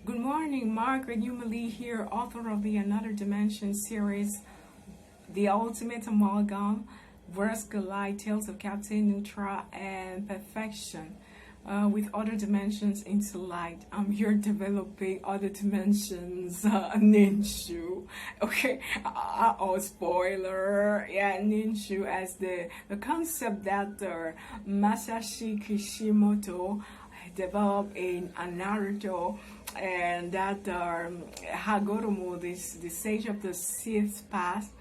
Good morning, Margaret Umali here, author of the Another Dimension series, The Ultimate Amalgam, Verse Collide, Tales of Captain Nootra, and Perfection, with other dimensions into light. I'm here developing other dimensions, Ninshu. Okay, oh, spoiler. Yeah, Ninshu as the concept that Masashi Kishimoto developed in Naruto, and that Hagoromo, the sage of the sixth path,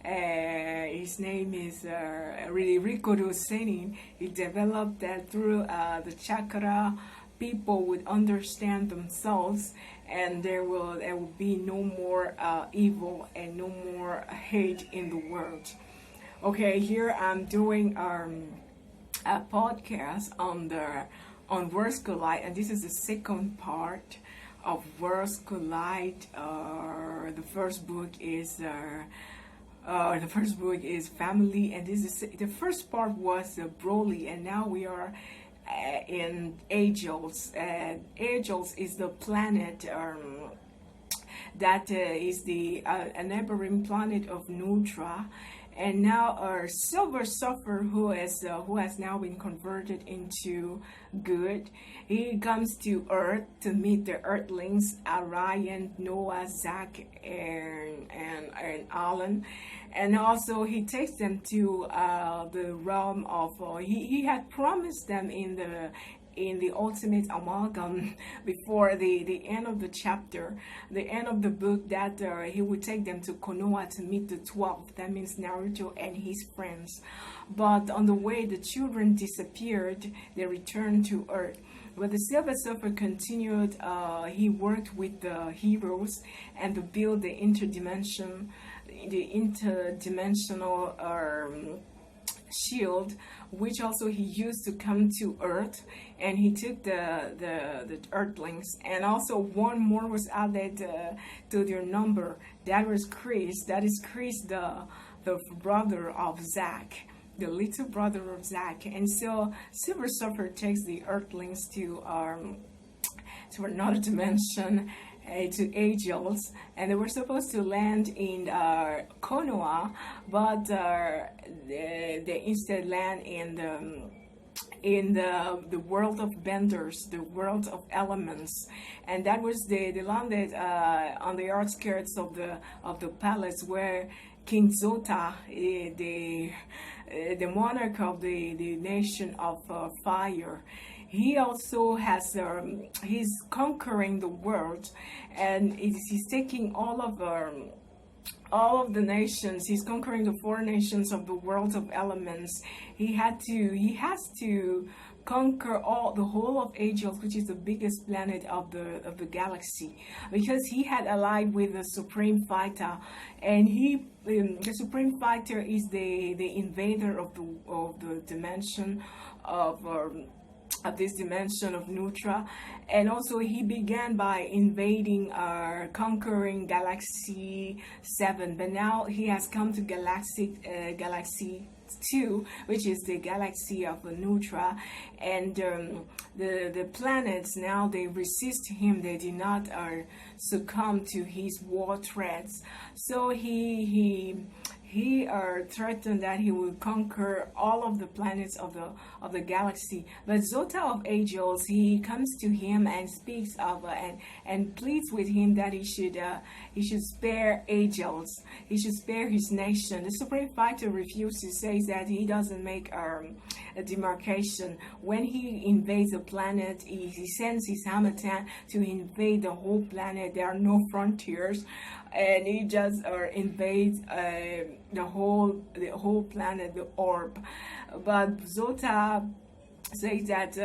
his name is really Rikodo Senin. He developed that through the chakra. People would understand themselves, and there will be no more evil and no more hate in the world. Okay, here I'm doing a podcast on Verse Collide, and this is the second part of Verse Collide. The first book is Family, and this is the first part was Broly, and now we are in Aegels. Aegels is the planet that is the a neighboring planet of Nootra. And now our Silver Surfer, who has now been converted into good, he comes to Earth to meet the Earthlings, Ryan, Noah, Zach, and Alan, and also he takes them to the realm of. He had promised them in the ultimate amalgam before the end of the chapter, the end of the book, that he would take them to Konoha to meet the 12. That means Naruto and his friends. But on the way, the children disappeared. They returned to Earth. But the Silver Surfer continued. He worked with the heroes and to build the interdimensional shield, which also he used to come to Earth, and he took the Earthlings, and also one more was added to their number. That was Chris. That is Chris, the brother of Zack, the little brother of Zack. And so Silver Surfer takes the Earthlings to another dimension, to Aegels, and they were supposed to land in Konoha, but they instead land in the world of benders, the world of elements, and that was they landed on the outskirts of the palace where King Zota, the monarch of the nation of fire. He also has he's conquering the world, and he's taking all of the nations. He's conquering the four nations of the world of elements. He has to conquer the whole of Aegels, which is the biggest planet of the galaxy, because he had allied with the Supreme Fighter, and the Supreme Fighter is the invader of the dimension of this dimension of Nootra. And also he began by invading conquering Galaxy 7, but now he has come to Galaxy 2, which is the galaxy of Nootra, and the planets now, they resist him. They did not succumb to his war threats. So he threatened that he will conquer all of the planets of the galaxy. But Zota of Aegels, he comes to him and speaks of and pleads with him that he should spare Aegels. He should spare his nation. The Supreme Fighter refuses, says that he doesn't make a demarcation. When he invades a planet, he sends his Hamatan to invade the whole planet. There are no frontiers, and he just invades the whole planet, the orb. But Zota says that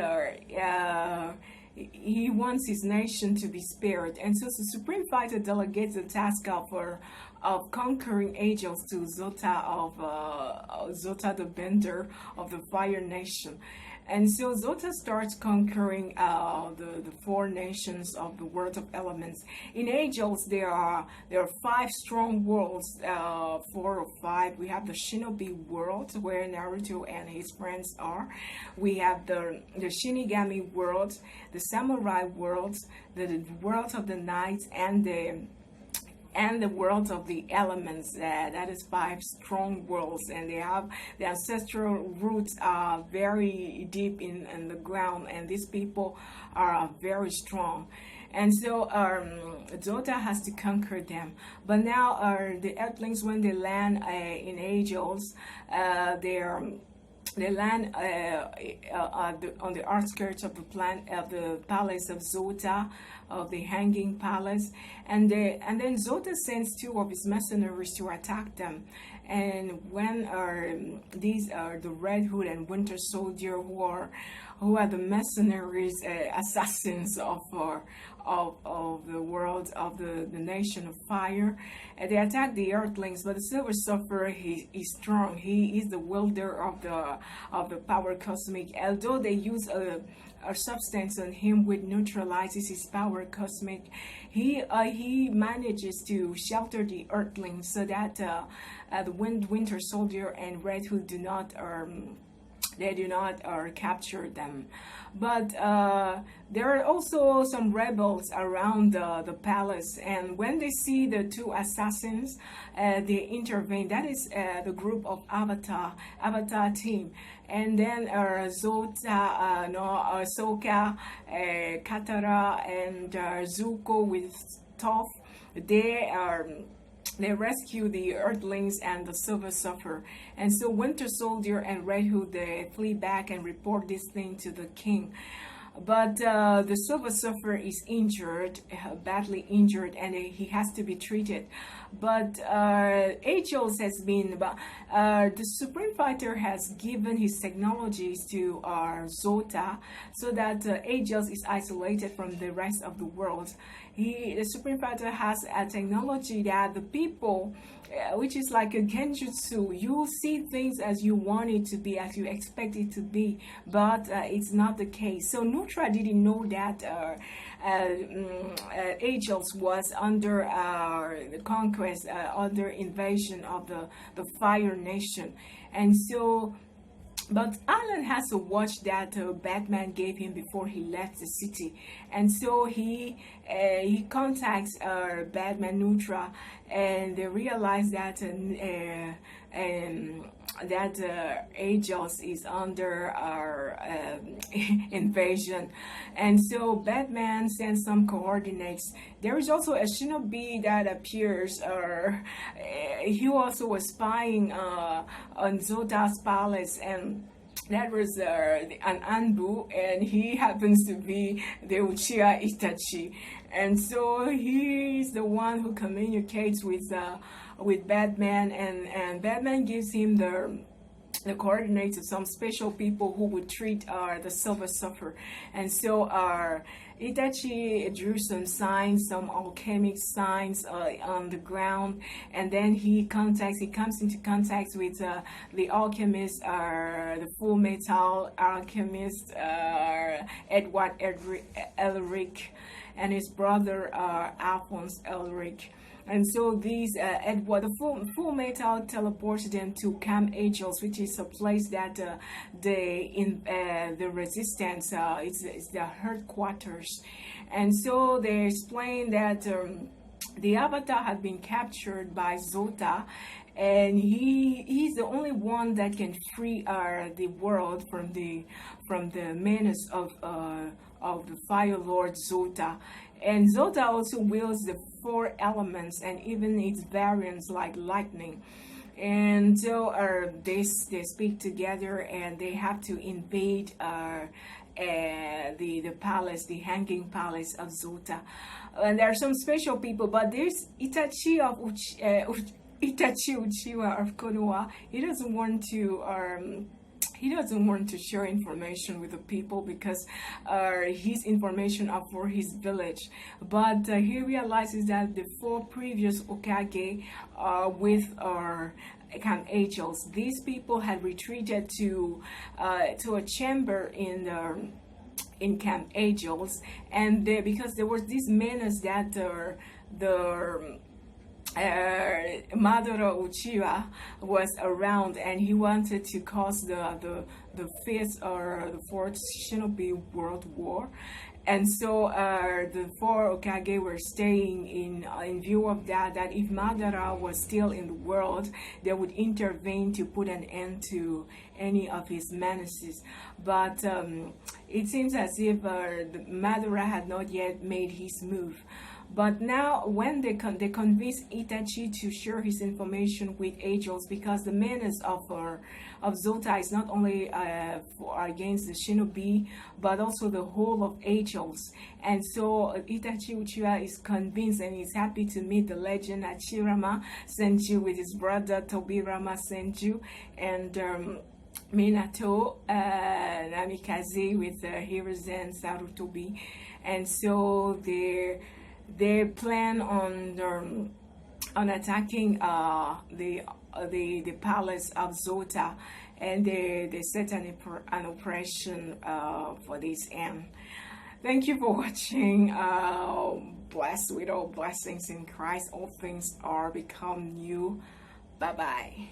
he wants his nation to be spared, and so the Supreme Fighter delegates the task of conquering Aegels to Zota the Bender of the Fire Nation. And so Zota starts conquering the four nations of the world of elements. In Aegels, there are five strong worlds, four or five. We have the Shinobi world, where Naruto and his friends are. We have the Shinigami world, the Samurai world, the world of the knights, and the world of the elements. That is five strong worlds, and they have the ancestral roots are very deep in the ground, and these people are very strong. And so Zota has to conquer them. But now the Earthlings, when they land in Aegels, they land on the outskirts of the palace of Zota, of the Hanging Palace, and then Zota sends two of his mercenaries to attack them. And when these are the Red Hood and Winter Soldier, who are the mercenaries, assassins of the world of the nation of fire, they attack the Earthlings. But the Silver Surfer, he is strong. He is the wielder of the power cosmic. Although they use a substance on him which neutralizes his power cosmic, he manages to shelter the Earthlings so that the Winter Soldier and Red Hood do not capture them. But there are also some rebels around the palace, and when they see the two assassins, they intervene. That is the group of Avatar team. And then Zota, Soka, Katara, and Zuko with Toph, they rescue the Earthlings and the Silver Surfer. And so Winter Soldier and Red Hood, they flee back and report this thing to the king. But the Silver Surfer is injured, badly injured, and he has to be treated. But Aegels has been, the Supreme Fighter has given his technologies to Zota, so that Aegels is isolated from the rest of the world. The Supreme Fighter has a technology that the people, which is like a genjutsu, you see things as you want it to be, as you expect it to be, but it's not the case. So Nootra didn't know that Aegels was under the conquest, under invasion of the Fire Nation. And so, but Alan has a watch that Batman gave him before he left the city, and so he contacts Batman Nootra, and they realize that Aegels is under our invasion. And so Batman sends some coordinates. There is also a Shinobi that appears. He also was spying on Zota's palace, and that was an Anbu, and he happens to be the Uchiha Itachi. And so he's the one who communicates with Batman, and Batman gives him the coordinates of some special people who would treat the Silver Surfer. And so Itachi drew some signs, some alchemic signs on the ground, and then he comes into contact with the Alchemists, the Full Metal Alchemist, Edward Elric, and his brother Alphonse Elric. And so these the full metal teleports them to Camp Aegels, which is a place that the resistance it's the headquarters. And so they explain that the Avatar had been captured by Zota, and he's the only one that can free the world from the menace of the Firelord Zota. And Zota also wields the four elements and even its variants like lightning. And so they speak together, and they have to invade the palace, the Hanging Palace of Zota. And there are some special people, but there's Itachi of Itachi Uchiwa of Konoha. He doesn't want to he doesn't want to share information with the people because his information are for his village. But he realizes that the four previous Okage with Camp Aegels, these people had retreated to a chamber in Camp Aegels, and because there was this menace that the Madara Uchiha was around, and he wanted to cause the fifth or the fourth Shinobi World War. And so the four Okage were staying in view of that if Madara was still in the world, they would intervene to put an end to any of his menaces. But it seems as if Madara had not yet made his move. But now, when they convince Itachi to share his information with Aegels, because the menace of Zota is not only against the Shinobi, but also the whole of Aegels. And so Itachi Uchiha is convinced and is happy to meet the legend Hachirama Senju with his brother Tobirama Senju, and Minato Namikaze with Hiruzen Sarutobi. And so they plan on attacking the palace of Zota, and they set an operation for this end. Thank you for watching. Blessed with all blessings in Christ. All things are become new. Bye bye.